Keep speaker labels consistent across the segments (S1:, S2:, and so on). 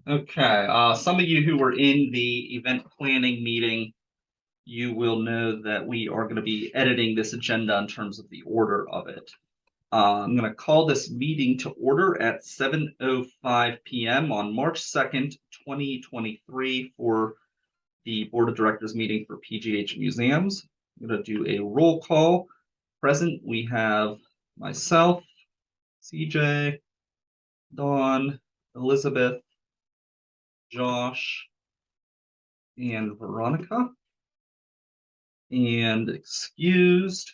S1: Okay, some of you who were in the event planning meeting, you will know that we are going to be editing this agenda in terms of the order of it. I'm going to call this meeting to order at 7:05 p.m. on March 2nd, 2023 for the Board of Directors meeting for PGH Museums. I'm going to do a roll call. Present, we have myself, CJ, Dawn, Elizabeth, Josh, and Veronica. And excused,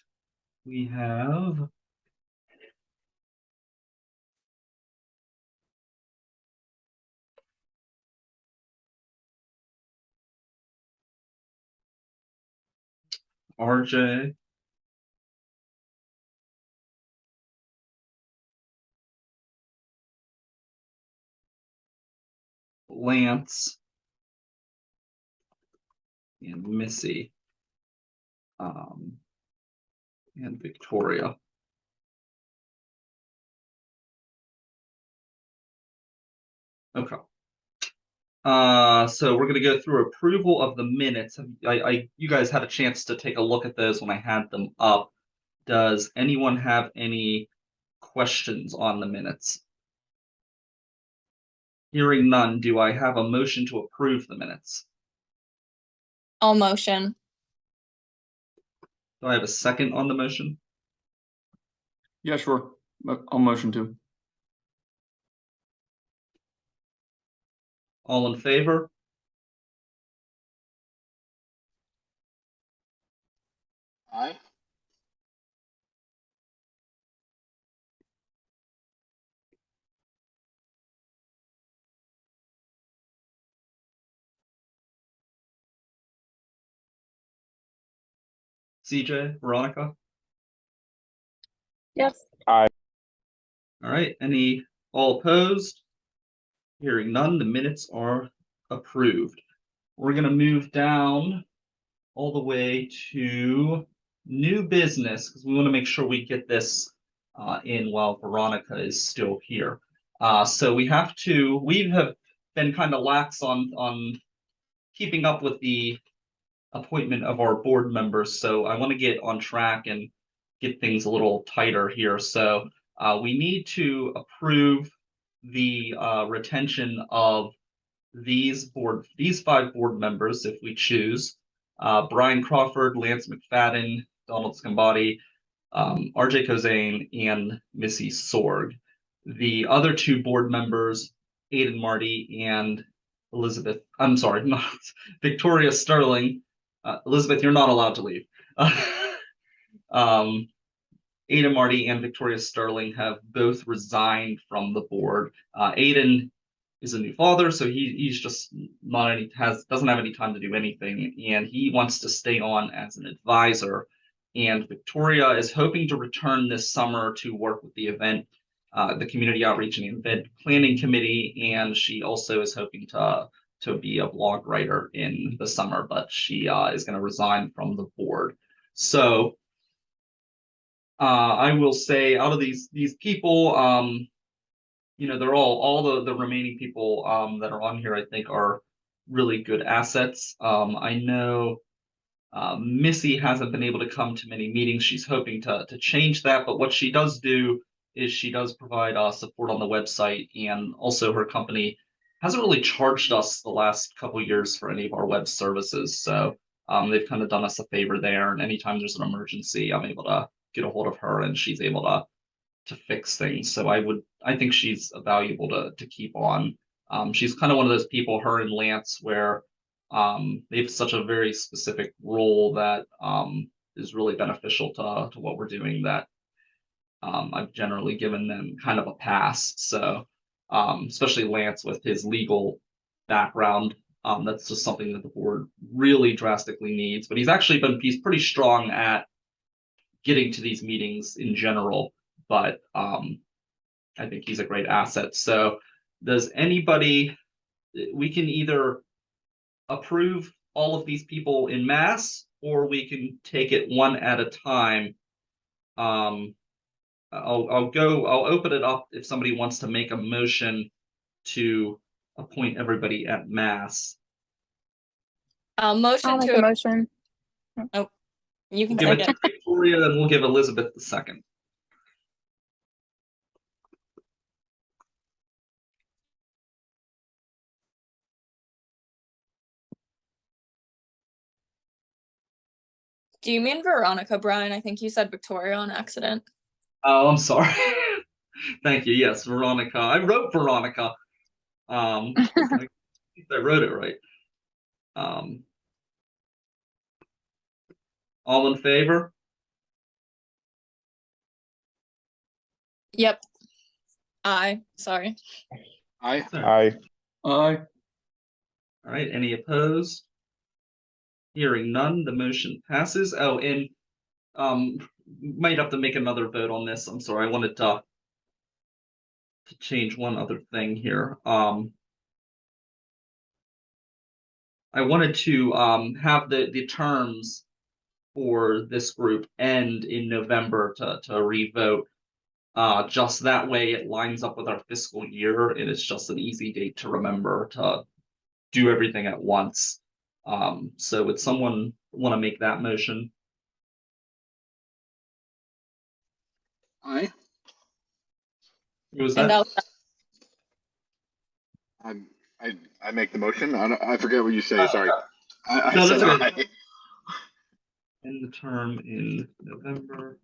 S1: we have RJ, Lance, and Missy, and Victoria. Okay. So we're going to go through approval of the minutes. You guys had a chance to take a look at those when I had them up. Does anyone have any questions on the minutes? Hearing none, do I have a motion to approve the minutes?
S2: I'll motion.
S1: Do I have a second on the motion?
S3: Yeah, sure. I'll motion to.
S1: All in favor?
S4: Aye.
S1: CJ, Veronica?
S2: Yes.
S4: Aye.
S1: All right, all opposed? Hearing none, the minutes are approved. We're going to move down all the way to new business because we want to make sure we get this in while Veronica is still here. So we have been kind of lax on keeping up with the appointment of our board members. So I want to get on track and get things a little tighter here. So we need to approve the retention of these 5 board members if we choose. Brian Crawford, Lance McFadden, Donald Scambati, RJ Kozane, and Missy Sorg. The other 2 board members, Aiden Marty and Victoria Sterling. Elizabeth, you're not allowed to leave. Aiden Marty and Victoria Sterling have both resigned from the board. Aiden is a new father, so he's just doesn't have any time to do anything, and he wants to stay on as an advisor. And Victoria is hoping to return this summer to work with the community outreach and event planning committee, and she also is hoping to be a blog writer in the summer, but she is going to resign from the board. So I will say, out of these people, they're all the remaining people that are on here, I think, are really good assets. I know Missy hasn't been able to come to many meetings. She's hoping to change that, but what she does do is she does provide support on the website, and also her company hasn't really charged us the last couple of years for any of our web services. So they've kind of done us a favor there, and anytime there's an emergency, I'm able to get a hold of her, and she's able to fix things. So I think she's valuable to keep on. She's kind of one of those people, her and Lance, where they have such a very specific role that is really beneficial to what we're doing, that I've generally given them kind of a pass. So especially Lance with his legal background, that's just something that the board really drastically needs. But he's pretty strong at getting to these meetings in general, but I think he's a great asset. So we can either approve all of these people in mass, or we can take it one at a time. I'll open it up if somebody wants to make a motion to appoint everybody at mass.
S2: I'll motion
S5: I'll make a
S2: to,
S5: motion.
S2: you can
S1: We'll give it
S2: second.
S1: to Victoria, then we'll give Elizabeth the second.
S2: Do you mean Veronica, Brian? I think you said Victoria on accident.
S1: Oh, I'm sorry. Thank you. Yes, Veronica. I wrote Veronica. I think I wrote it right. All in favor?
S2: Yep. Sorry.
S4: Aye.
S6: Aye.
S3: Aye.
S1: All right. Any opposed? Hearing none, the motion passes. Oh, and might have to make another vote on this. I'm sorry. I wanted to change one other thing here. I wanted to have the terms for this group end in November to revote. Just that way it lines up with our fiscal year, and it's just an easy date to remember to do everything at once. So would someone want to make that motion?
S4: Aye.
S1: Who was
S2: And
S1: that?
S4: I make the motion. I forget what you say. Sorry. I
S1: No,
S4: said
S1: that's okay.
S4: aye.
S1: End the term in November.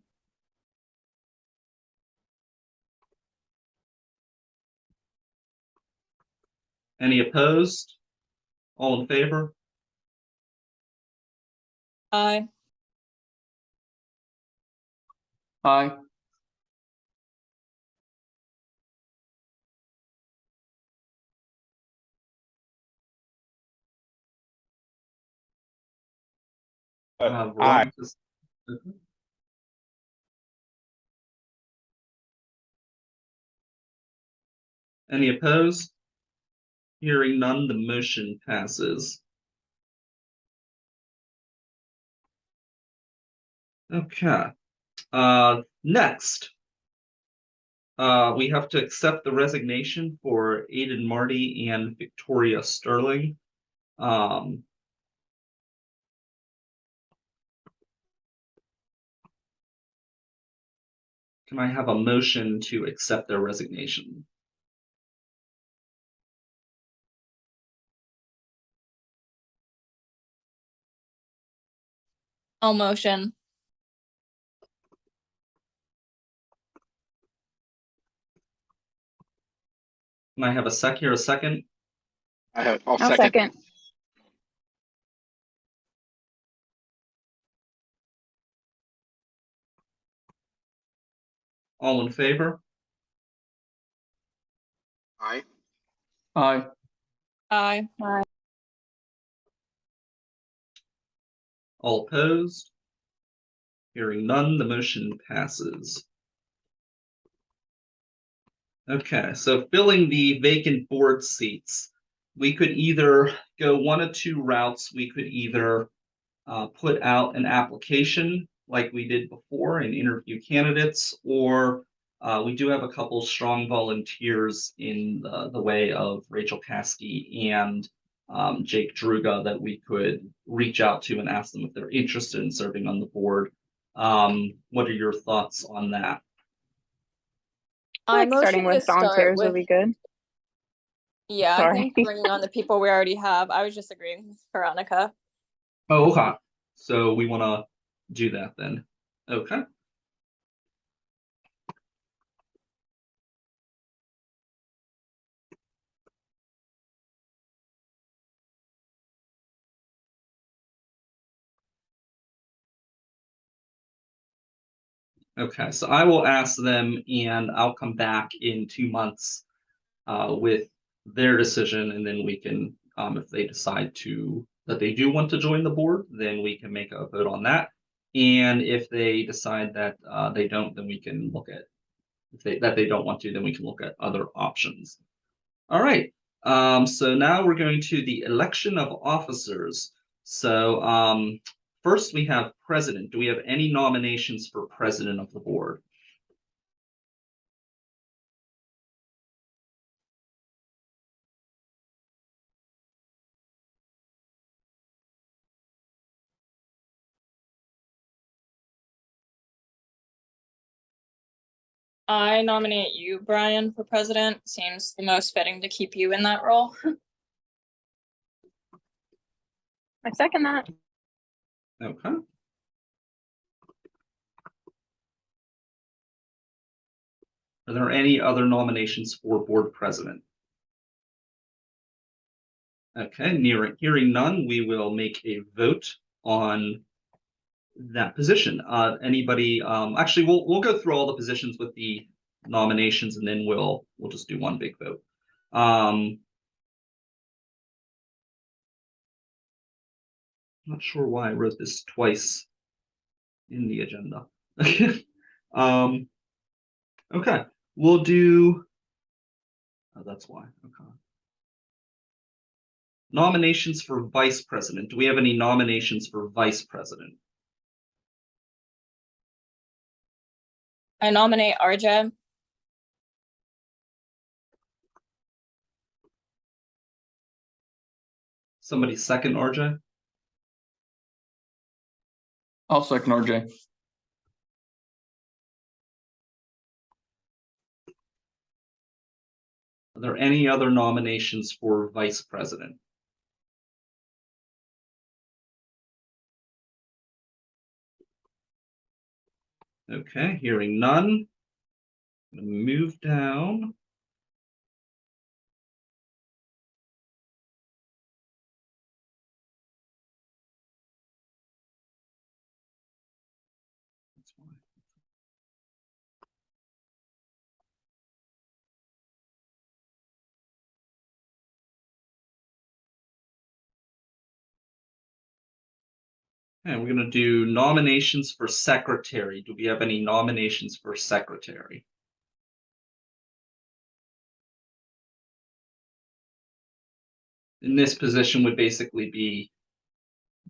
S1: Any opposed? All in favor?
S2: Aye.
S3: Aye.
S6: Aye.
S1: Veronica's- Any opposed? Hearing none, the motion passes. Okay. Next, we have to accept the resignation for Aiden Marty and Victoria Sterling. Can I have a motion to accept their resignation?
S2: I'll motion.
S1: Can I have a second?
S4: I'll
S5: I'll
S4: second.
S5: second.
S1: All in favor?
S4: Aye.
S3: Aye.
S2: Aye.
S1: All opposed? Hearing none, the motion passes. Okay, so filling the vacant board seats, we could either go one of two routes. We could either put out an application like we did before and interview candidates, or we do have a couple strong volunteers in the way of Rachael Caskey and Jake Druga that we could reach out to and ask them if they're interested in serving on the board. What are your thoughts on that?
S5: I
S2: I
S5: like starting
S2: motion to
S5: with volunteers
S2: start
S5: would be good.
S2: Yeah, I
S5: Sorry.
S2: think bringing on the people we already have. I was just agreeing with Veronica.
S1: Oh, okay. So we want to do that then. Okay. Okay, so I will ask them and I'll come back in 2 months with their decision, and then we can, if they decide that they do want to join the board, then we can make a vote on that. And if they decide that they don't, then we can look at, that they don't want to, then we can look at other options. All right, so now we're going to the election of officers. So first we have president. Do we have any nominations for president of the board?
S2: I nominate you, Brian, for president. Seems the most fitting to keep you in that role.
S5: I second that.
S1: Okay. Are there any other nominations for board president? Okay, hearing none, we will make a vote on that position. Anybody? Actually, we'll go through all the positions with the nominations, and then we'll just do one big vote. Not sure why I wrote this twice in the agenda. Okay, we'll do. Oh, that's why. Okay. Nominations for vice president. Do we have any nominations for vice president?
S2: I nominate RJ.
S1: Somebody second RJ?
S3: I'll second RJ.
S1: Are there any other nominations for vice president? Okay, hearing none. I'm gonna move down. That's fine. And we're going to do nominations for secretary. Do we have any nominations for secretary? In this position would basically be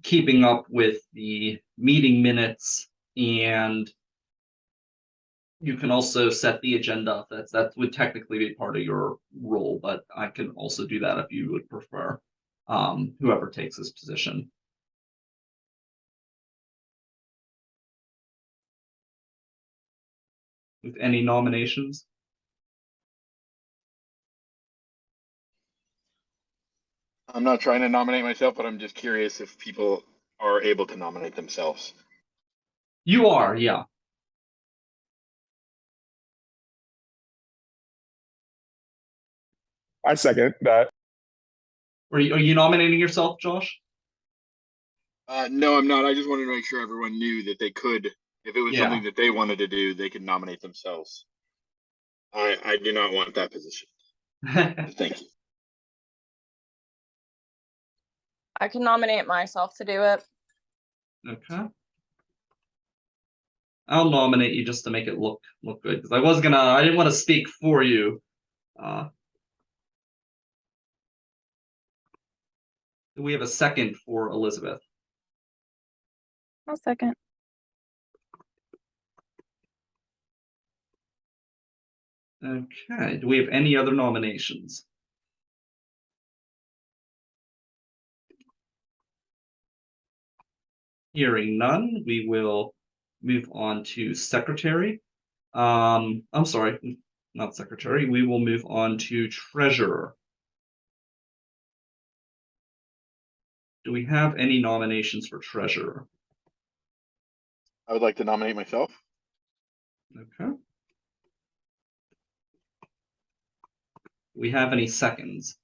S1: keeping up with the meeting minutes, and you can also set the agenda. That would technically be part of your role, but I can also do that if you would prefer. Whoever takes this position. With any nominations?
S4: I'm not trying to nominate myself, but I'm just curious if people are able to nominate themselves.
S1: You are, yeah.
S6: I second that.
S1: Are you nominating yourself, Josh?
S4: No, I'm not. I just wanted to make sure everyone knew that they could, if it was
S1: Yeah.
S4: something that they wanted to do, they could nominate themselves. I do not want that position. Thank you.
S2: I can nominate myself to do it.
S1: Okay. I'll nominate you just to make it look good, because I didn't want to speak for you. Do we have a second for Elizabeth?
S5: I'll second.
S1: Okay. Do we have any other nominations? Hearing none, we will move on to secretary. I'm sorry, not secretary. We will move on to treasurer. Do we have any nominations for treasurer?
S4: I would like to nominate myself.
S1: Okay. Do we have any seconds?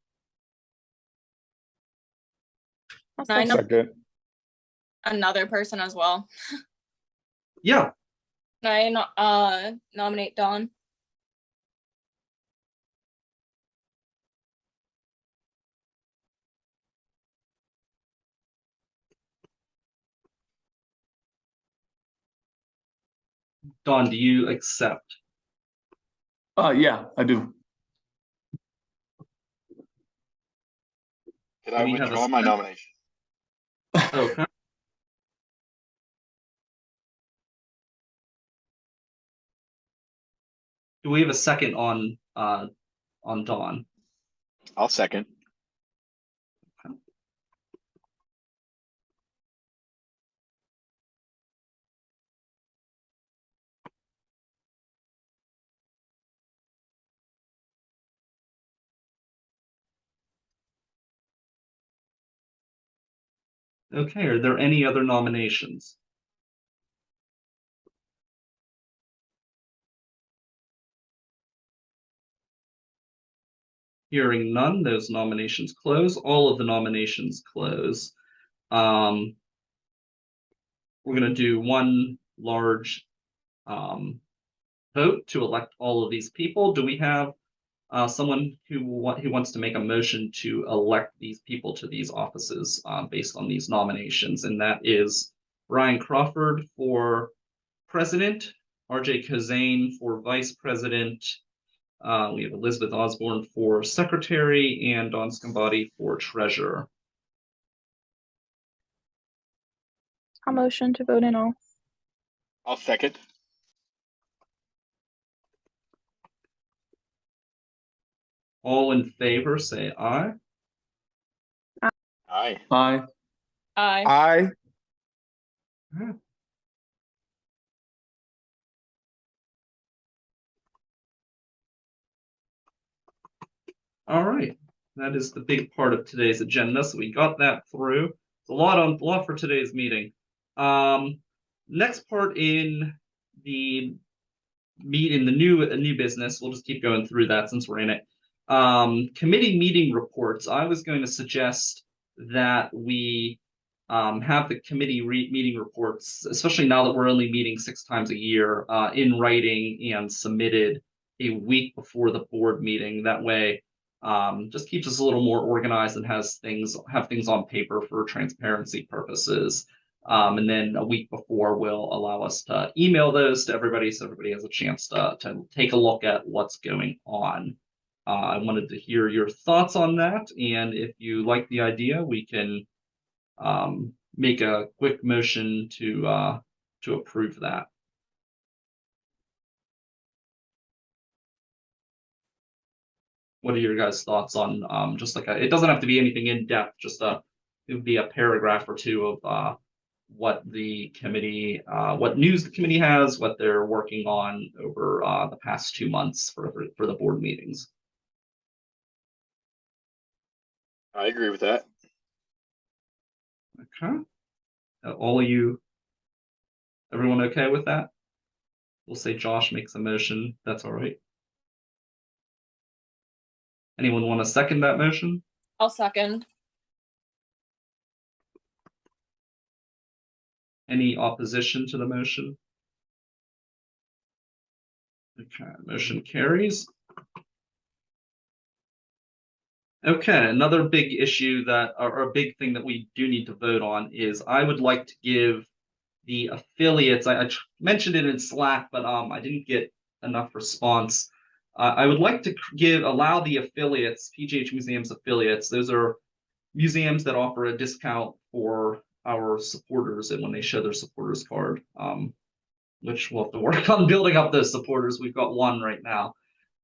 S5: I'll
S2: I
S5: second.
S2: know
S6: Second.
S2: another person as well.
S1: Yeah.
S2: I nominate Dawn.
S1: Dawn, do you accept?
S3: Yeah, I do.
S4: Can I
S1: We have a
S4: withdraw my
S1: second?
S4: nomination?
S1: Okay. Do we have a second on Dawn?
S4: I'll second.
S1: Okay, are there any other nominations? Hearing none, those nominations close. All of the nominations close. We're going to do one large vote to elect all of these people. Do we have someone who wants to make a motion to elect these people to these offices based on these nominations? And that is Brian Crawford for president, RJ Kozane for vice president. We have Elizabeth Osborne for secretary and Dawn Scambati for treasurer.
S5: I'll motion to vote in all.
S4: I'll second.
S1: All in favor, say aye.
S4: Aye.
S3: Aye.
S2: Aye.
S6: Aye.
S1: All right, that is the big part of today's agenda. So we got that through. It's a lot for today's meeting. Next part in the new business. We'll just keep going through that since we're in it. Committee meeting reports. I was going to suggest that we have the committee meeting reports, especially now that we're only meeting 6 times a year, in writing and submitted a week before the board meeting. That way, just keeps us a little more organized and have things on paper for transparency purposes. And then a week before will allow us to email those to everybody so everybody has a chance to take a look at what's going on. I wanted to hear your thoughts on that, and if you like the idea, we can make a quick motion to approve that. What are your guys' thoughts on just like it doesn't have to be anything in depth, just it would be a paragraph or two of what the committee, what news the committee has, what they're working on over the past 2 months for the board meetings.
S4: I agree with that.
S1: Okay. All of you, everyone okay with that? We'll say Josh makes a motion. That's all right. Anyone want to second that motion?
S2: I'll second.
S1: Any opposition to the motion? Okay, motion carries. Okay, another big issue or a big thing that we do need to vote on is I would like to give the affiliates, I mentioned it in Slack, but I didn't get enough response. I would like to allow the affiliates, PGH Museums affiliates, those are museums that offer a discount for our supporters and when they show their supporters card, which we'll have to work on building up those supporters. We've got one right now.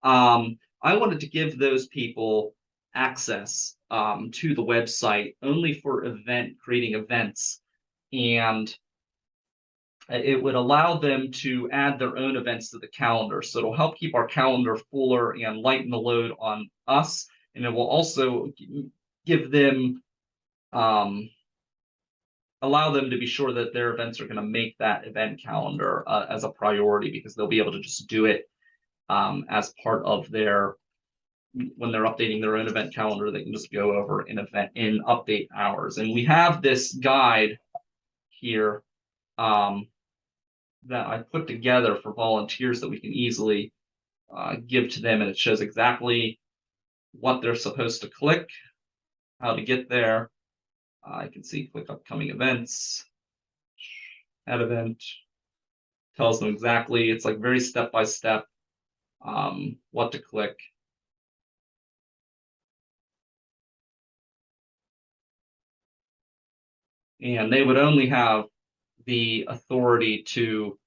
S1: I wanted to give those people access to the website only for creating events, and it would allow them to add their own events to the calendar. So it'll help keep our calendar fuller and lighten the load on us. And it will also give them, allow them to be sure that their events are going to make that event calendar as a priority, because they'll be able to just do it as part of their, when they're updating their own event calendar, they can just go over an event in update hours. And we have this guide here that I put together for volunteers that we can easily give to them, and it shows exactly what they're supposed to click, how to get there. I can see click upcoming events, add event, tells them exactly, it's like very step by step what to click. And they would only have the authority to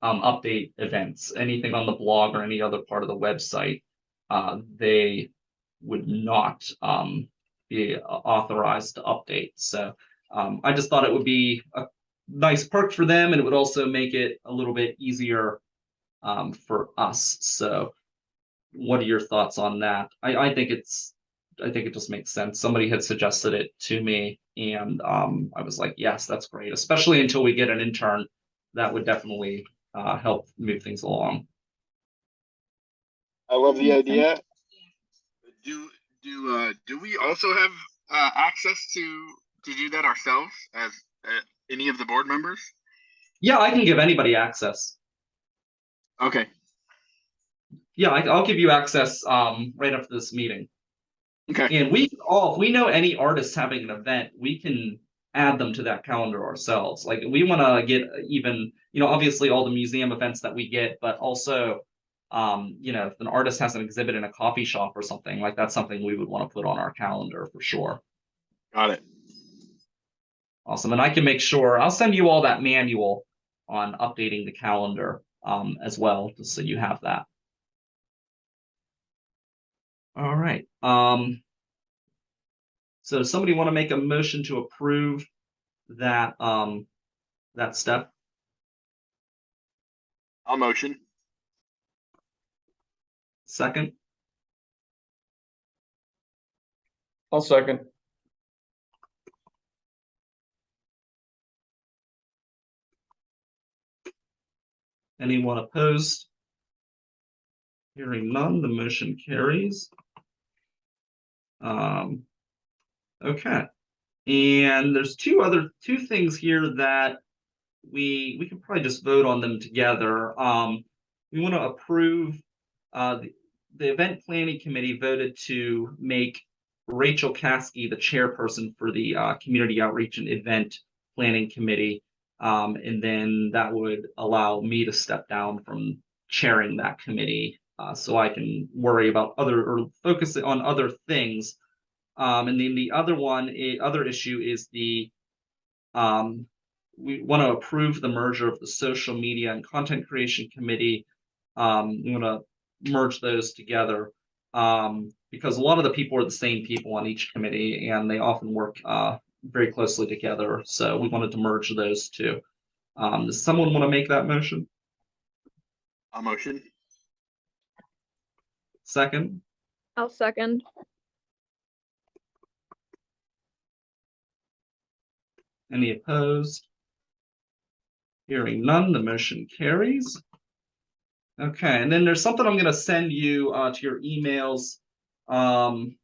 S1: update events. Anything on the blog or any other part of the website, they would not be authorized to update. So I just thought it would be a nice perk for them, and it would also make it a little bit easier for us. So what are your thoughts on that? I think it's I think it just makes sense. Somebody had suggested it to me, and I was like, yes, that's great. Especially until we get an intern, that would definitely help move things along.
S4: I love the
S5: Makes
S4: idea. Do we also have access to do that ourselves as any of the board members?
S1: Yeah, I can give anybody access.
S4: Okay.
S1: Yeah, I'll give you access right after this meeting.
S4: Okay.
S1: And we all, if we know any artists having an event, we can add them to that calendar ourselves. Like we want to get even, obviously all the museum events that we get, but also, if an artist has an exhibit in a coffee shop or something, like that's something we would want to put on our calendar for sure.
S4: Got it.
S1: Awesome. And I can make sure I'll send you all that manual on updating the calendar as well, just so you have that. All right. So does somebody want to make a motion to approve that that step?
S4: I'll motion.
S1: Second?
S3: I'll second.
S1: Anyone opposed? Hearing none, the motion carries. Okay. And there's two things here that we can probably just vote on them together. We want to approve the event planning committee voted to make Rachael Caskey the chairperson for the community outreach and event planning committee. And then that would allow me to step down from chairing that committee so I can worry about focus on other things. And then the other issue is we want to approve the merger of the social media and content creation committee. We want to merge those together because a lot of the people are the same people on each committee and they often work very closely together. So we wanted to merge those two. Does someone want to make that motion?
S4: I'll motion.
S1: Second?
S5: I'll second.
S1: Any opposed? Hearing none, the motion carries. Okay, and then there's something I'm going to send you to your emails. One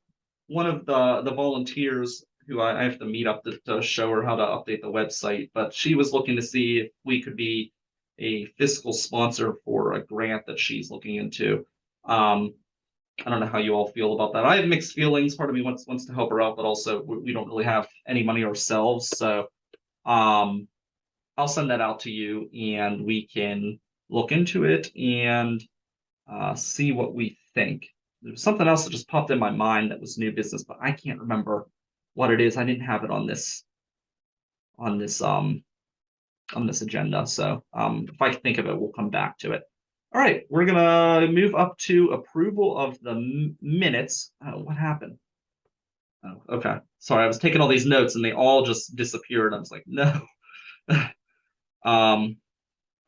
S1: of the volunteers who I have to meet up to show her how to update the website, but she was looking to see if we could be a fiscal sponsor for a grant that she's looking into. I don't know how you all feel about that. I have mixed feelings. Part of me wants to help her out, but also we don't really have any money ourselves. So I'll send that out to you and we can look into it and see what we think. There's something else that just popped in my mind that was new business, but I can't remember what it is. I didn't have it on this agenda. So if I can think of it, we'll come back to it. All right, we're gonna move up to approval of the minutes. Oh, what happened? Oh, okay. Sorry, I was taking all these notes and they all just disappeared. I was like, no.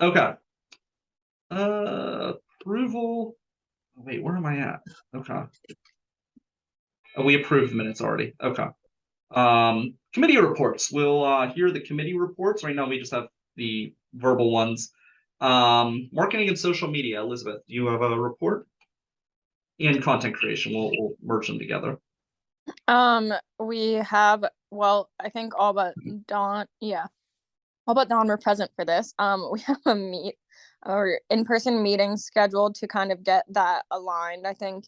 S1: Okay. Approval. Oh, wait, where am I at? Okay. Oh, we approved minutes already. Okay. Committee reports. We'll hear the committee reports. Right now we just have the verbal ones. Marketing and social media. Elizabeth, do you have a report? And content creation. We'll merge them together.
S2: We have, well, I think all but Dawn, all but Dawn were present for this. We have a in-person meeting scheduled to kind of get that aligned. I think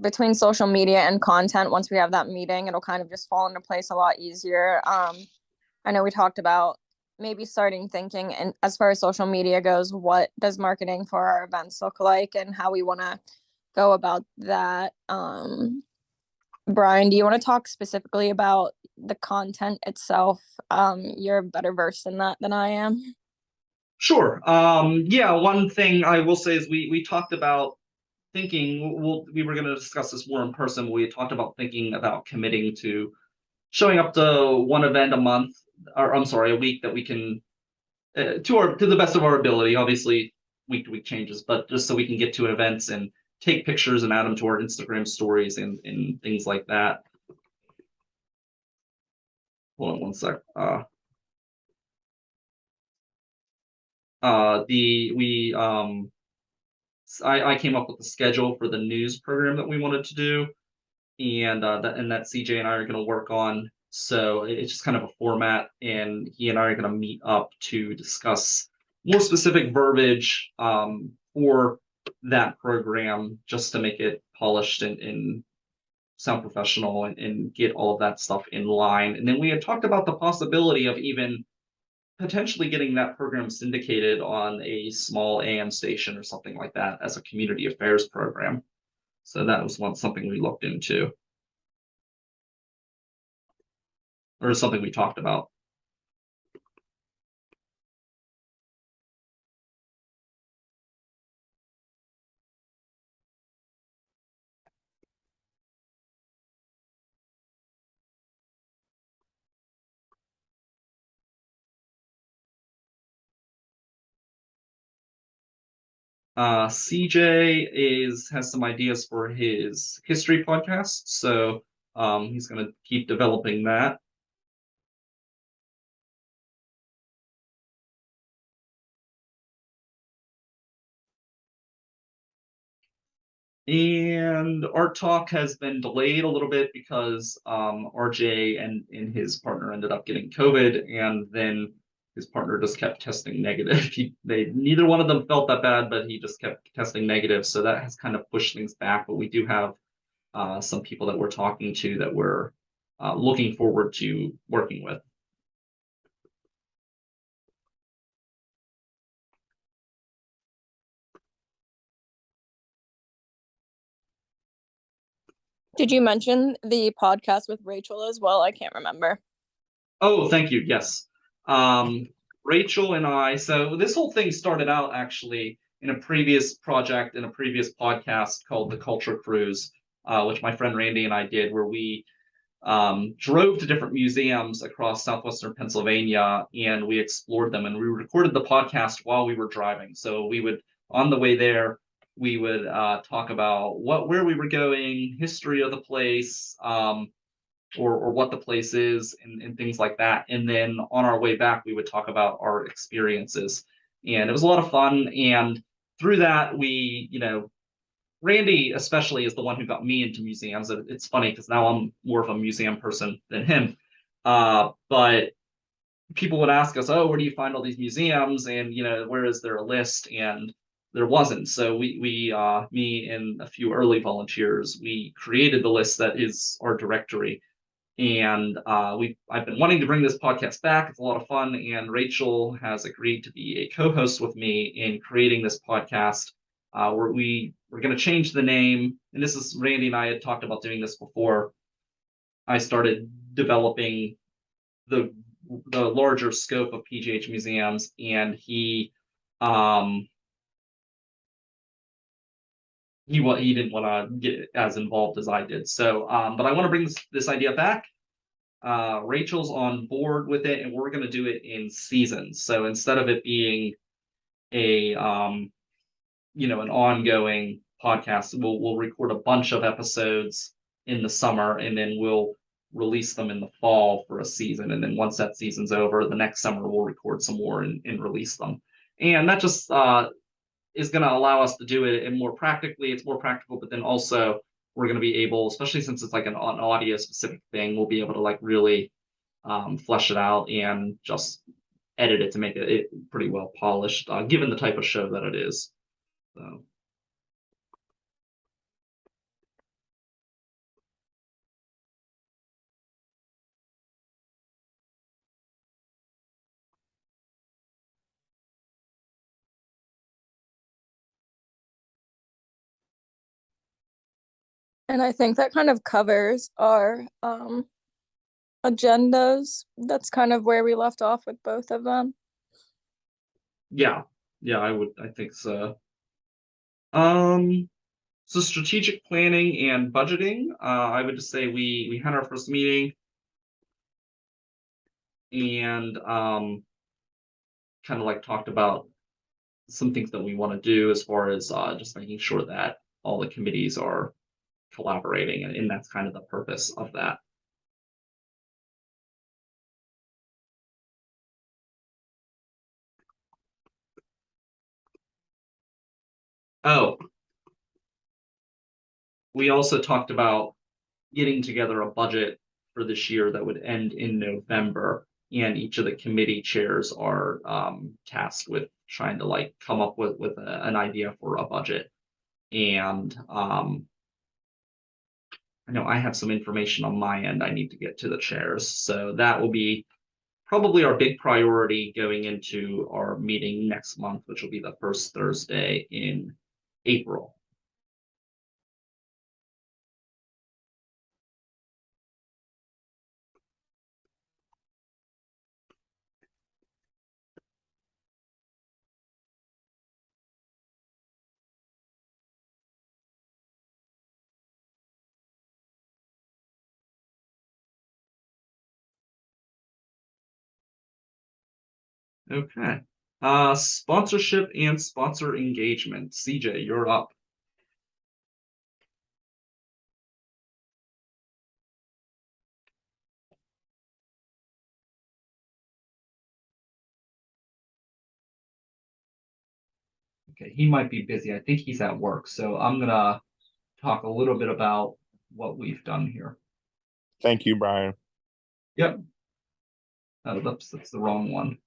S2: between social media and content, once we have that meeting, it'll kind of just fall into place a lot easier. I know we talked about maybe starting thinking, and as far as social media goes, what does marketing for our events look like and how we want to go about that. Brian, do you want to talk specifically about the content itself? You're better versed in that than I am.
S1: Sure. Yeah, one thing I will say is we talked about thinking, we were going to discuss this more in person. We talked about thinking about committing to showing up to one event a month, or I'm sorry, a week that we can, to the best of our ability, obviously week to week changes, but just so we can get to events and take pictures and add them to our Instagram stories and things like that. Hold on one sec. I came up with the schedule for the news program that we wanted to do, and that CJ and I are going to work on. So it's just kind of a format, and he and I are going to meet up to discuss more specific verbiage for that program, just to make it polished and sound professional and get all of that stuff in line. And then we had talked about the possibility of even potentially getting that program syndicated on a small AM station or something like that as a community affairs program. So that was something we looked into, or something we talked about. CJ has some ideas for his history podcast, so he's going to keep developing that. And Art Talk has been delayed a little bit because RJ and his partner ended up getting COVID, and then his partner just kept testing negative. Neither one of them felt that bad, but he just kept testing negative, so that has kind of pushed things back. But we do have some people that we're talking to that we're looking forward to working with.
S2: Did you mention the podcast with Rachael as well? I can't remember.
S1: Oh, thank you. Yes. Rachael and I, so this whole thing started out actually in a previous project, in a previous podcast called The Culture Cruise, which my friend Randy and I did, where we drove to different museums across southwestern Pennsylvania, and we explored them, and we recorded the podcast while we were driving. So we would, on the way there, we would talk about where we were going, history of the place, or what the place is, and things like that. And then on our way back, we would talk about our experiences, and it was a lot of fun. And through that, Randy especially is the one who got me into museums. It's funny because now I'm more of a museum person than him. But people would ask us, "Oh, where do you find all these museums? And where is there a list?" And there wasn't. So me and a few early volunteers, we created the list that is our directory. And I've been wanting to bring this podcast back. It's a lot of fun, and Rachael has agreed to be a co-host with me in creating this podcast. Where we're going to change the name, and this is Randy and I had talked about doing this before I started developing the larger scope of PGH museums, and he didn't want to get as involved as I did. So, but I want to bring this idea back. Rachael's on board with it, and we're going to do it in seasons. So instead of it being a an ongoing podcast, we'll record a bunch of episodes in the summer, and then we'll release them in the fall for a season. And then once that season's over, the next summer we'll record some more and release them. And that just is going to allow us to do it, and more practically, it's more practical, but then also we're going to be able, especially since it's like an audio specific thing, we'll be able to like really flesh it out and just edit it to make it pretty well polished, given the type of show that it is. So.
S2: And I think that kind of covers our agendas. That's kind of where we left off with both of them.
S1: Yeah, I think so. So strategic planning and budgeting, I would just say we had our first meeting, and kind of like talked about some things that we want to do as far as just making sure that all the committees are collaborating, and that's kind of the purpose of that. Oh, we also talked about getting together a budget for this year that would end in November, and each of the committee chairs are tasked with trying to like come up with an idea for a budget. And I know I have some information on my end I need to get to the chairs, so that will be probably our big priority going into our meeting next month, which will be the first Thursday in April. Okay. Sponsorship and sponsor engagement. CJ, you're up. Okay, he might be busy. I think he's at work, so I'm gonna talk a little bit about what we've done here.
S7: Thank you, Brian.
S1: Yep. Oh, that's the wrong one.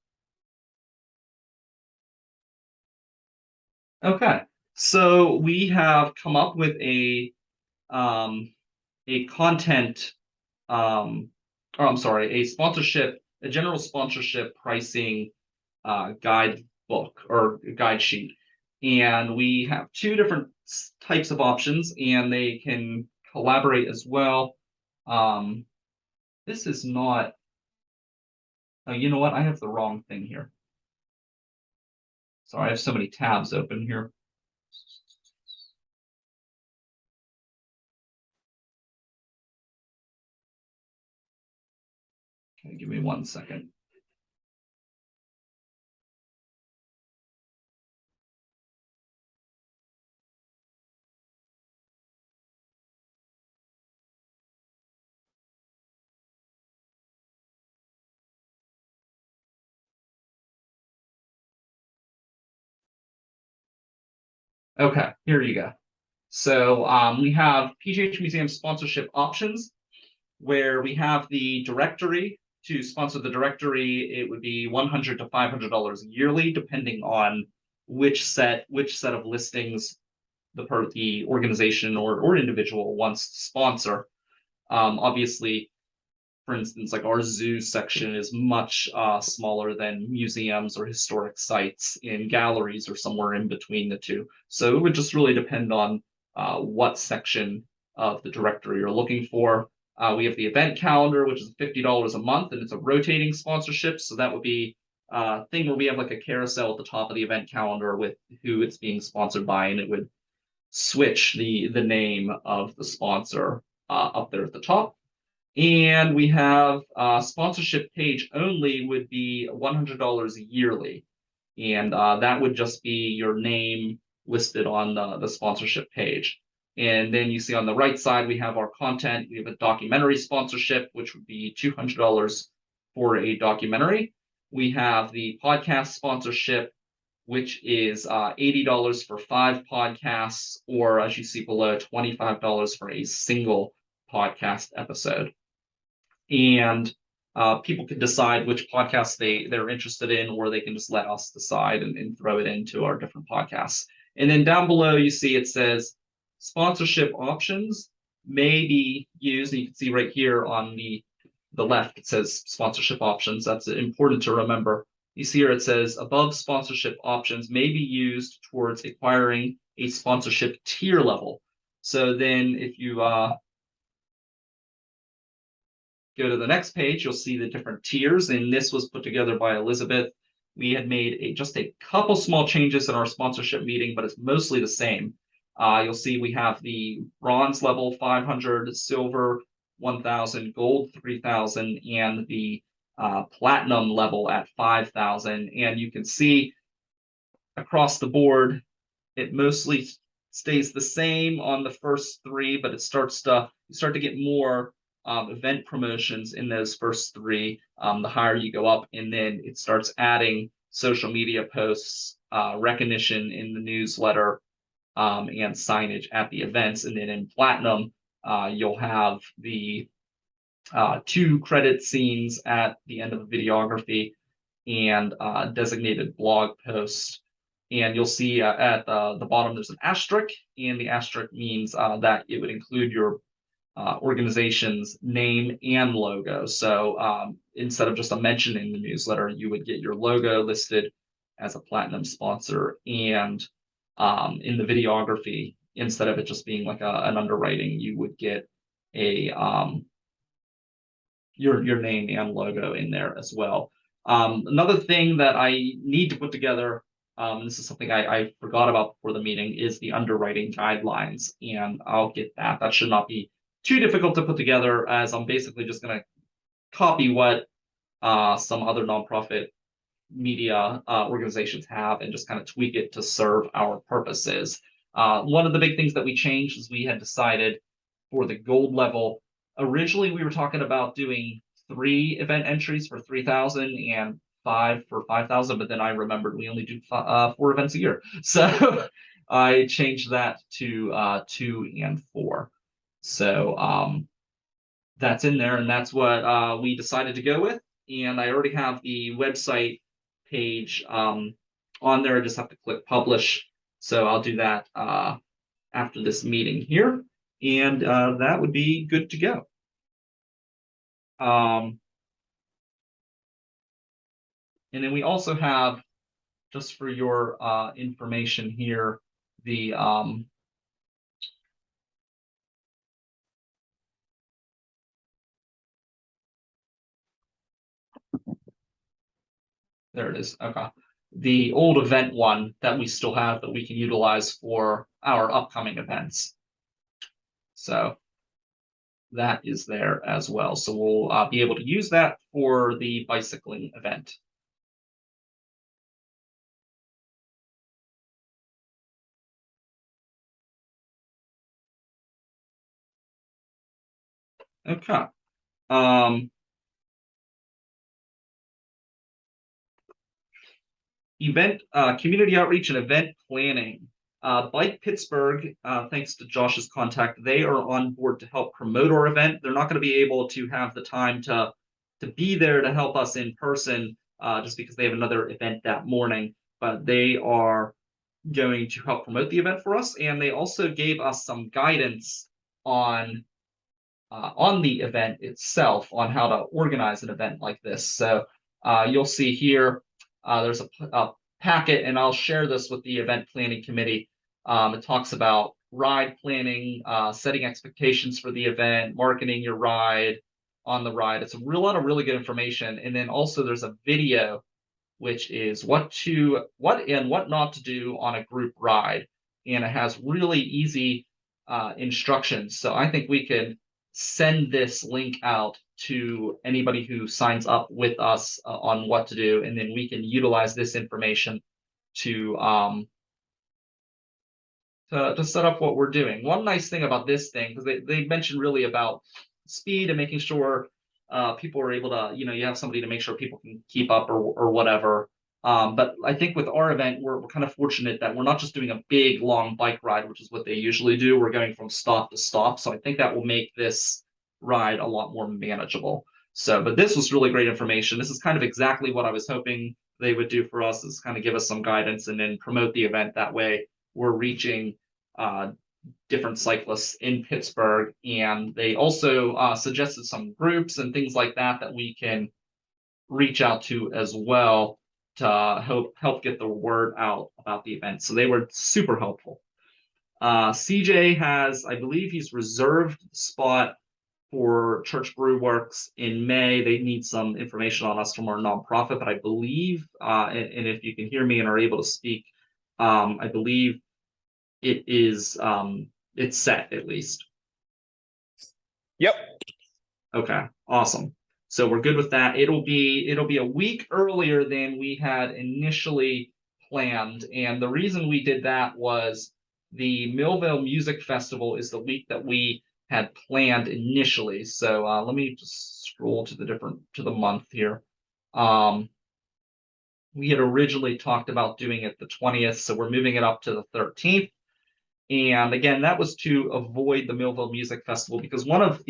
S1: Okay, so we have come up with a content or I'm sorry, a general sponsorship pricing guide book or guide sheet. And we have two different types of options, and they can collaborate as well. This is not, oh, you know what? I have the wrong thing here. Sorry, I have so many tabs open here. Okay, give me 1 second. Okay, here you go. So we have PGH Museum sponsorship options, where we have the directory. To sponsor the directory, it would be $100 to $500 yearly, depending on which set of listings the organization or individual wants to sponsor. Obviously, for instance, like our zoo section is much smaller than museums or historic sites, in galleries or somewhere in between the two. So it would just really depend on what section of the directory you're looking for. We have the event calendar, which is $50 a month, and it's a rotating sponsorship. So that would be a thing where we have like a carousel at the top of the event calendar with who it's being sponsored by, and it would switch the name of the sponsor up there at the top. And we have sponsorship page only would be $100 yearly. And that would just be your name listed on the sponsorship page. And then you see on the right side, we have our content. We have a documentary sponsorship, which would be $200 for a documentary. We have the podcast sponsorship, which is $80 for 5 podcasts, or as you see below, $25 for a single podcast episode. And people can decide which podcasts they're interested in, or they can just let us decide and throw it into our different podcasts. And then down below, you see it says sponsorship options may be used. And you can see right here on the left, it says sponsorship options. That's important to remember. You see here it says above sponsorship options may be used towards acquiring a sponsorship tier level. So then if you go to the next page, you'll see the different tiers, and this was put together by Elizabeth. We had made just a couple small changes in our sponsorship meeting, but it's mostly the same. You'll see we have the bronze level 500, silver 1,000, gold 3,000, and the platinum level at 5,000. And you can see across the board, it mostly stays the same on the first three, but you start to get more event promotions in those first three. The higher you go up, and then it starts adding social media posts, recognition in the newsletter, and signage at the events. And then in platinum, you'll have the 2 credit scenes at the end of the videography and designated blog posts. And you'll see at the bottom there's an asterisk, and the asterisk means that it would include your organization's name and logo. So instead of just a mention in the newsletter, you would get your logo listed as a platinum sponsor, and in the videography, instead of it just being like an underwriting, you would get a your name and logo in there as well. Another thing that I need to put together, this is something I forgot about before the meeting, is the underwriting guidelines, and I'll get that. That should not be too difficult to put together, as I'm basically just going to copy what some other nonprofit media organizations have and just kind of tweak it to serve our purposes. One of the big things that we changed is we had decided for the gold level, originally we were talking about doing 3 event entries for 3,000 and 5 for 5,000, but then I remembered we only do 4 events a year. So I changed that to 2 and 4. So that's in there, and that's what we decided to go with. And I already have the website page on there. I just have to click publish. So I'll do that after this meeting here, and that would be good to go. And then we also have, just for your information here, the there it is. Okay. The old event one that we still have that we can utilize for our upcoming events. So that is there as well. So we'll be able to use that for the bicycling event. Okay. Event community outreach and event planning. Bike Pittsburgh, thanks to Josh's contact, they are on board to help promote our event. They're not going to be able to have the time to be there to help us in person, just because they have another event that morning. But they are going to help promote the event for us, and they also gave us some guidance on the event itself, on how to organize an event like this. So you'll see here, there's a packet, and I'll share this with the event planning committee. It talks about ride planning, setting expectations for the event, marketing your ride on the ride. It's a lot of really good information. And then also there's a video, which is what and what not to do on a group ride. And it has really easy instructions. So I think we could send this link out to anybody who signs up with us on what to do, and then we can utilize this information to set up what we're doing. One nice thing about this thing, because they mentioned really about speed and making sure people are able to, you have somebody to make sure people can keep up or whatever. But I think with our event, we're kind of fortunate that we're not just doing a big, long bike ride, which is what they usually do. We're going from stop to stop. So I think that will make this ride a lot more manageable. So, but this was really great information. This is kind of exactly what I was hoping they would do for us, is kind of give us some guidance and then promote the event. That way we're reaching different cyclists in Pittsburgh. And they also suggested some groups and things like that we can reach out to as well, to help get the word out about the event. So they were super helpful. CJ has, I believe he's reserved the spot for Church Brew Works in May. They need some information on us from our nonprofit, but I believe, and if you can hear me and are able to speak, I believe it is, it's set at least.
S3: Yep.
S1: Okay, awesome. So we're good with that. It'll be a week earlier than we had initially planned. And the reason we did that was the Millville Music Festival is the week that we had planned initially. So let me just scroll to the month here. We had originally talked about doing it the 20th, so we're moving it up to the 13th. And again, that was to avoid the Millville Music Festival because one of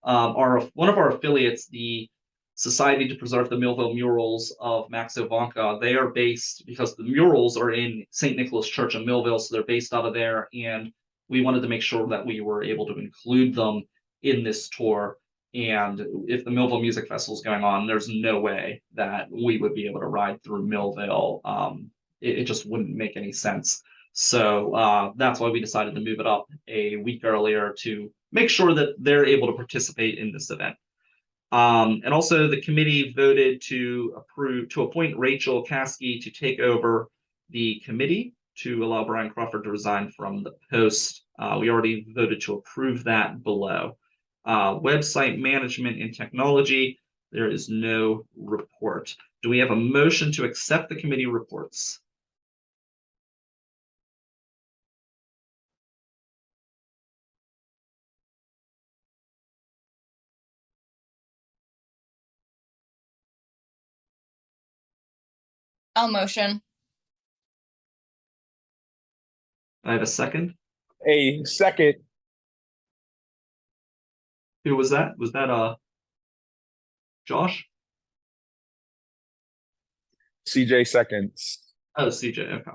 S1: our affiliates, the Society to Preserve the Millville Murals of Max Ivanka, they are based because the murals are in St. Nicholas Church in Millville, so they're based out of there. And we wanted to make sure that we were able to include them in this tour. And if the Millville Music Festival is going on, there's no way that we would be able to ride through Millville. It just wouldn't make any sense. So that's why we decided to move it up a week earlier to make sure that they're able to participate in this event. And also the committee voted to appoint Rachael Caskey to take over the committee to allow Brian Crawford to resign from the post. We already voted to approve that below. Website management and technology, there is no report. Do we have a motion to accept the committee reports?
S2: I'll motion.
S1: I have a second.
S3: A second.
S1: Who was that? Was that Josh?
S3: CJ seconds.
S1: Oh, CJ. Okay.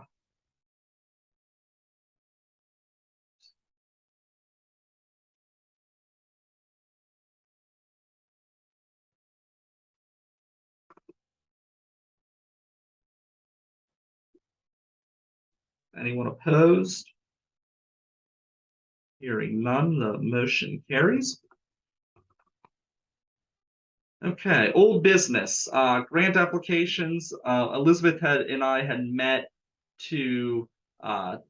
S1: Anyone opposed? Hearing none, the motion carries. Okay, old business. Grant applications. Elizabeth and I had met to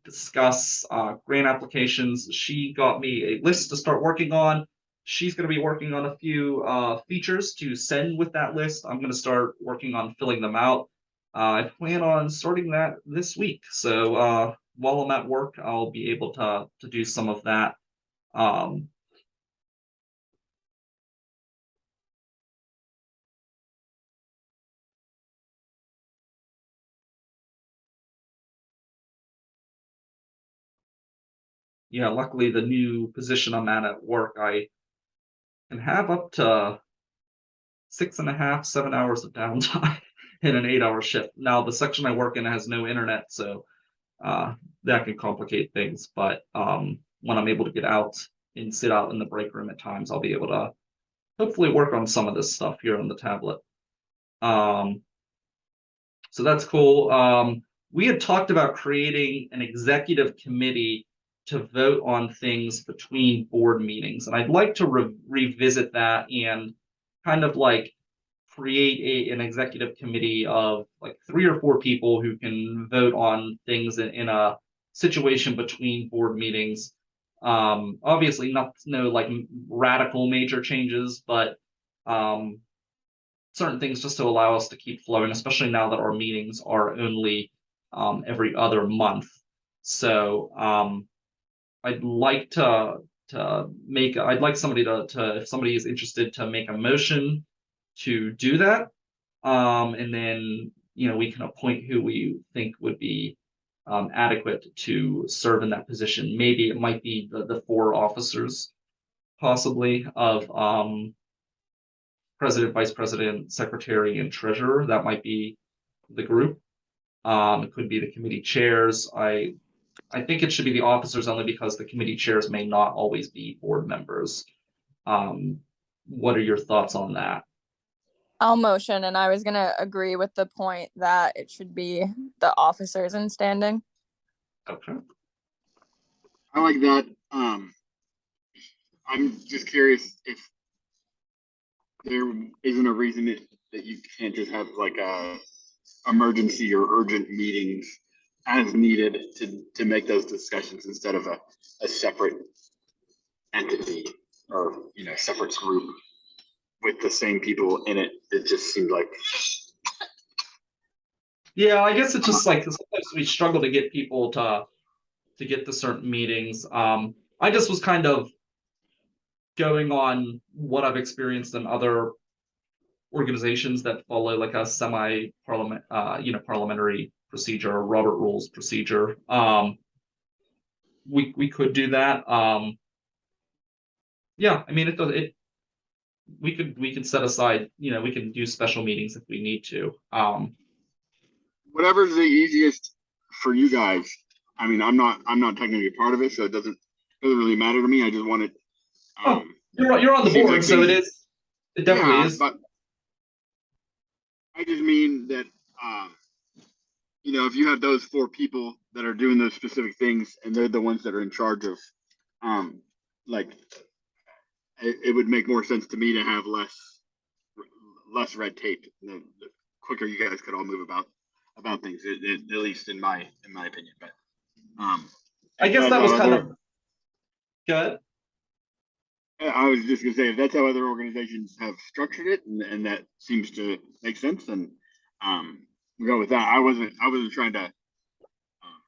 S1: discuss grant applications. She got me a list to start working on. She's going to be working on a few features to send with that list. I'm going to start working on filling them out. I plan on starting that this week. So while I'm at work, I'll be able to do some of that. Yeah, luckily the new position I'm at work, I can have up to 6.5, 7 hours of downtime in an 8-hour shift. Now the section I work in has no internet, so that can complicate things. But when I'm able to get out and sit out in the break room at times, I'll be able to hopefully work on some of this stuff here on the tablet. So that's cool. We had talked about creating an executive committee to vote on things between board meetings, and I'd like to revisit that and kind of like create an executive committee of like 3 or 4 people who can vote on things in a situation between board meetings. Obviously no like radical major changes, but certain things just to allow us to keep flowing, especially now that our meetings are only every other month. So I'd like somebody to if somebody is interested to make a motion to do that. And then, we can appoint who we think would be adequate to serve in that position. Maybe it might be the 4 officers, possibly, of president, vice president, secretary, and treasurer. That might be the group. It could be the committee chairs. I think it should be the officers only because the committee chairs may not always be board members. What are your thoughts on that?
S2: I'll motion, and I was gonna agree with the point that it should be the officers in standing.
S1: Okay.
S4: I like that. I'm just curious if there isn't a reason that you can't just have like a emergency or urgent meetings as needed to make those discussions instead of a separate entity or separate group with the same people in it. It just seemed like
S1: Yeah, I guess it's just like sometimes we struggle to get people to to get to certain meetings. I just was kind of going on what I've experienced in other organizations that follow like a semi-parliament, parliamentary procedure or Robert Rules procedure. We could do that. Yeah, I mean, we could set aside, we can do special meetings if we need to.
S4: Whatever's the easiest for you guys. I mean, I'm not technically a part of it, so it doesn't really matter to me. I just want it.
S1: You're on the
S4: seems
S1: board,
S4: like
S1: so
S4: things-
S1: it definitely
S4: yeah,
S1: is.
S4: but I just mean that, if you have those 4 people that are doing those specific things and they're the ones that are in charge of, like, it would make more sense to me to have less red tape. The quicker you guys could all move about things, at least in my opinion. But
S1: I guess that was kind of good.
S4: I was just gonna say, if that's how other organizations have structured it, and that seems to make sense, then we go with that. I wasn't trying to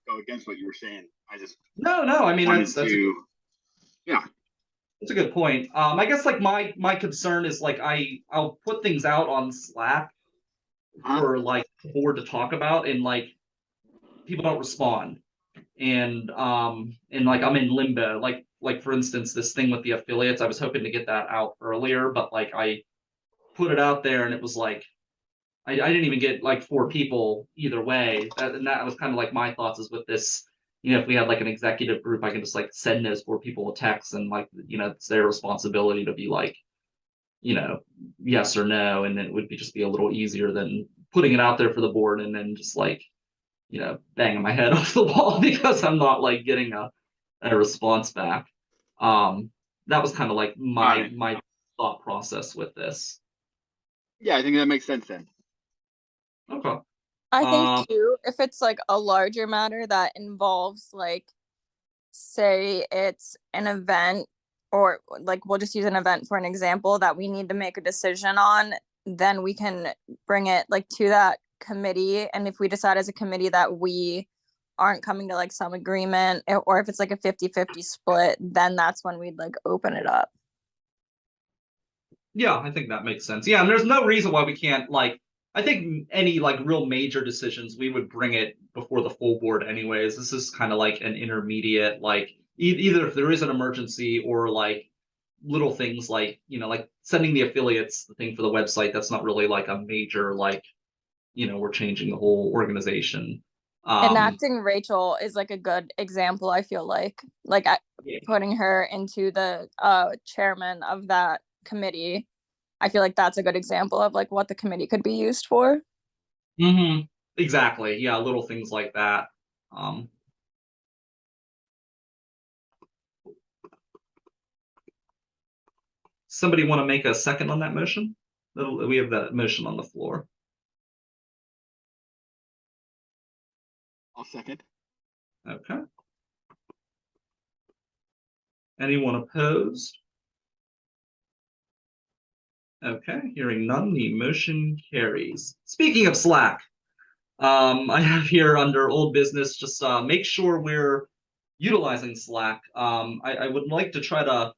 S4: go against what you were saying. I just
S1: No, I mean
S4: wanted
S1: that's a good point. I guess like my concern is like I'll put things out on Slack for like the board to talk about, and like people don't respond, and like I'm in limbo. Like for instance, this thing with the affiliates, I was hoping to get that out earlier, but like I put it out there and it was like I didn't even get like 4 people either way. And that was kind of like my thoughts is with this. If we had like an executive group, I can just like send those 4 people a text, and like it's their responsibility to be like, yes or no, and then it would just be a little easier than putting it out there for the board and then just like banging my head off the wall because I'm not like getting a response back. That was kind of like my thought process with this.
S4: Yeah, I think that makes sense then.
S1: Okay.
S2: I think too, if it's like a larger matter that involves like, say it's an event, or like we'll just use an event for an example that we need to make a decision on, then we can bring it like to that committee. And if we decide as a committee that we aren't coming to like some agreement, or if it's like a 50-50 split, then that's when we'd like open it up.
S1: Yeah, I think that makes sense. Yeah, and there's no reason why we can't like. I think any like real major decisions we would bring it before the full board anyways. This is kind of like an intermediate, like either if there is an emergency or like little things like like sending the affiliates the thing for the website. That's not really like a major like we're changing the whole organization.
S2: Enacting Rachael is like a good example. I feel like putting her into the chairman of that committee. I feel like that's a good example of like what the committee could be used for.
S1: Exactly. Yeah, little things like that. Somebody want to make a second on that motion? We have that motion on the floor.
S4: I'll second.
S1: Okay. Anyone opposed? Okay, hearing none, the motion carries. Speaking of Slack, I have here under old business, just make sure we're utilizing Slack. I would like to try to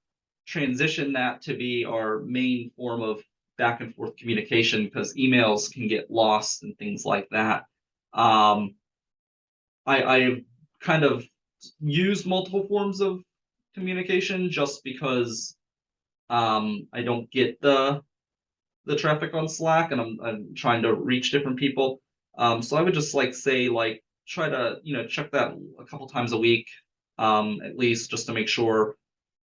S1: transition that to be our main form of back and forth communication because emails can get lost and things like that. I kind of use multiple forms of communication just because I don't get the traffic on Slack, and I'm trying to reach different people. So I would just like say like try to check that a couple times a week, at least just to make sure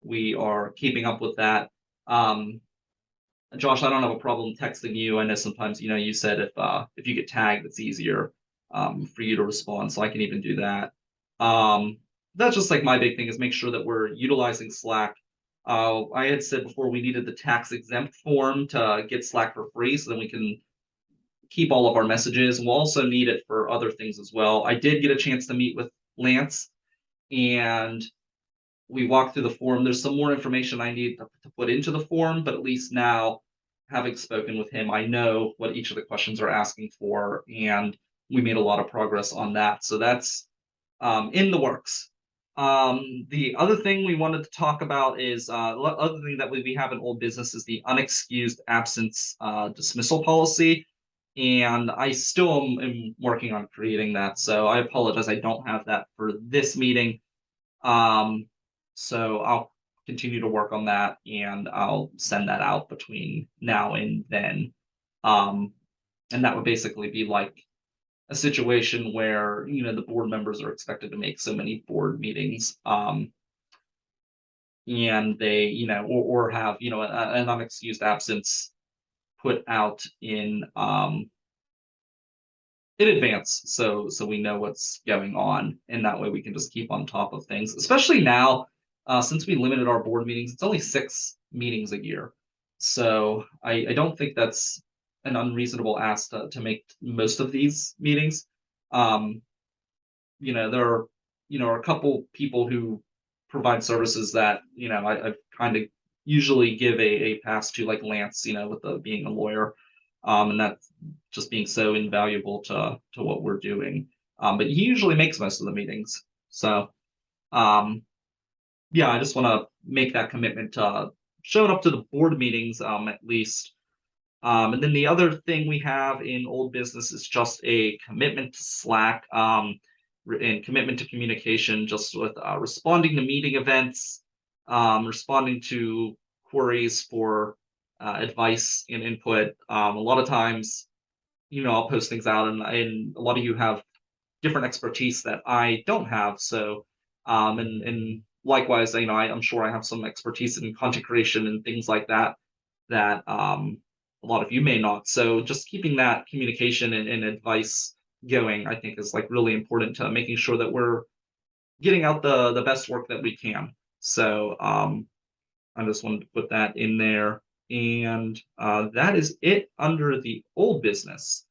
S1: we are keeping up with that. Josh, I don't have a problem texting you. I know sometimes you said if you get tagged, it's easier for you to respond, so I can even do that. That's just like my big thing is make sure that we're utilizing Slack. I had said before we needed the tax exempt form to get Slack for free so then we can keep all of our messages. We'll also need it for other things as well. I did get a chance to meet with Lance and we walked through the form. There's some more information I need to put into the form, but at least now, having spoken with him, I know what each of the questions are asking for, and we made a lot of progress on that. So that's in the works. The other thing we wanted to talk about is other thing that we have in old business is the unexcused absence dismissal policy. And I still am working on creating that. So I apologize. I don't have that for this meeting. So I'll continue to work on that and I'll send that out between now and then. And that would basically be like a situation where, the board members are expected to make so many board meetings. And they, or have, an unexcused absence put out in advance, so we know what's going on, and that way we can just keep on top of things, especially now, since we limited our board meetings. It's only 6 meetings a year, so I don't think that's an unreasonable ask to make most of these meetings. There are, a couple people who provide services that, I've kind of usually give a pass to, like Lance, with being a lawyer, and that's just being so invaluable to what we're doing. But he usually makes most of the meetings. So yeah, I just want to make that commitment to showing up to the board meetings, at least. And then the other thing we have in old business is just a commitment to Slack, and commitment to communication, just with responding to meeting events, responding to queries for advice and input. A lot of times, I'll post things out, and a lot of you have different expertise that I don't have. So, and likewise, I'm sure I have some expertise in content creation and things like that that a lot of you may not. So just keeping that communication and advice going, I think, is like really important to making sure that we're getting out the best work that we can. So I just wanted to put that in there. And that is it under the old business.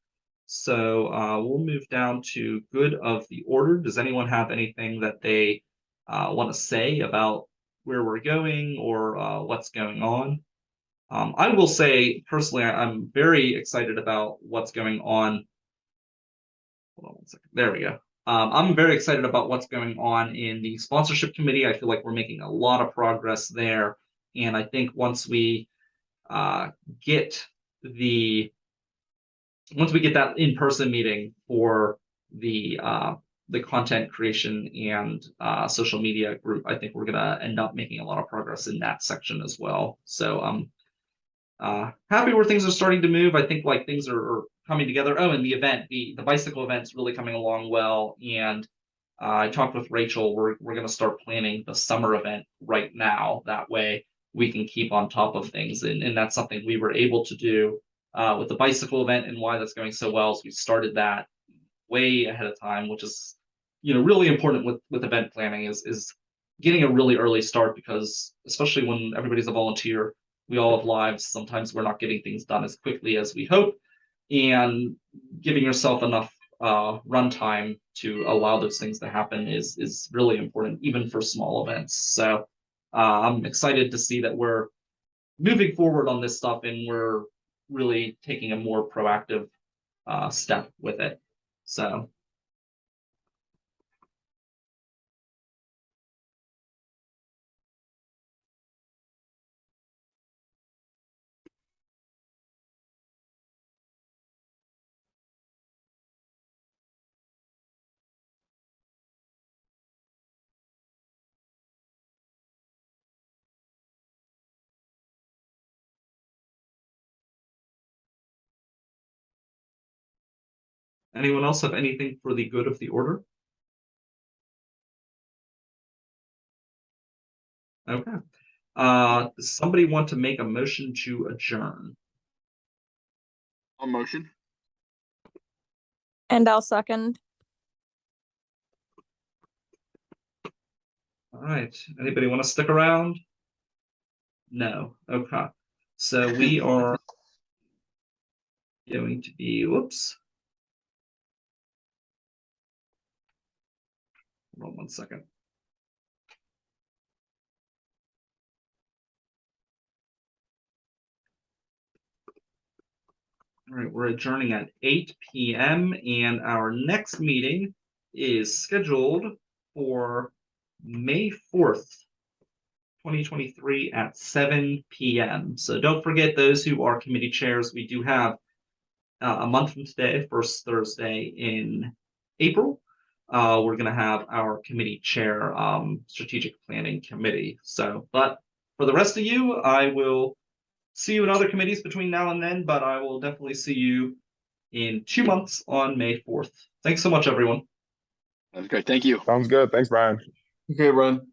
S1: So we'll move down to good of the order. Does anyone have anything that they want to say about where we're going or what's going on? I will say personally, I'm very excited about what's going on. Hold on one second. There we go. I'm very excited about what's going on in the sponsorship committee. I feel like we're making a lot of progress there. And I think once we get that in-person meeting for the content creation and social media group, I think we're gonna end up making a lot of progress in that section as well. So happy where things are starting to move. I think like things are coming together. Oh, and the event, the bicycle event's really coming along well. And I talked with Rachael. We're going to start planning the summer event right now. That way we can keep on top of things. And that's something we were able to do with the bicycle event, and why that's going so well is we started that way ahead of time, which is, really important with event planning is getting a really early start, because especially when everybody's a volunteer, we all have lives. Sometimes we're not getting things done as quickly as we hope, and giving yourself enough runtime to allow those things to happen is really important, even for small events. So I'm excited to see that we're moving forward on this stuff, and we're really taking a more proactive step with it. So anyone else have anything for the good of the order? Okay. Does somebody want to make a motion to adjourn?
S4: I'll motion.
S2: And I'll second.
S1: All right. Anybody want to stick around? No. Okay. So we are going to be, whoops. Hold on one second. All right, we're adjourning at 8 p.m. and our next meeting is scheduled for May 4th, 2023 at 7 p.m. So don't forget those who are committee chairs. We do have a month from today, first Thursday in April. We're going to have our committee chair, strategic planning committee. So, but for the rest of you, I will see you in other committees between now and then, but I will definitely see you in 2 months on May 4th. Thanks so much, everyone.
S4: That's great. Thank you.
S3: Sounds good. Thanks, Brian.
S6: Okay, Ron.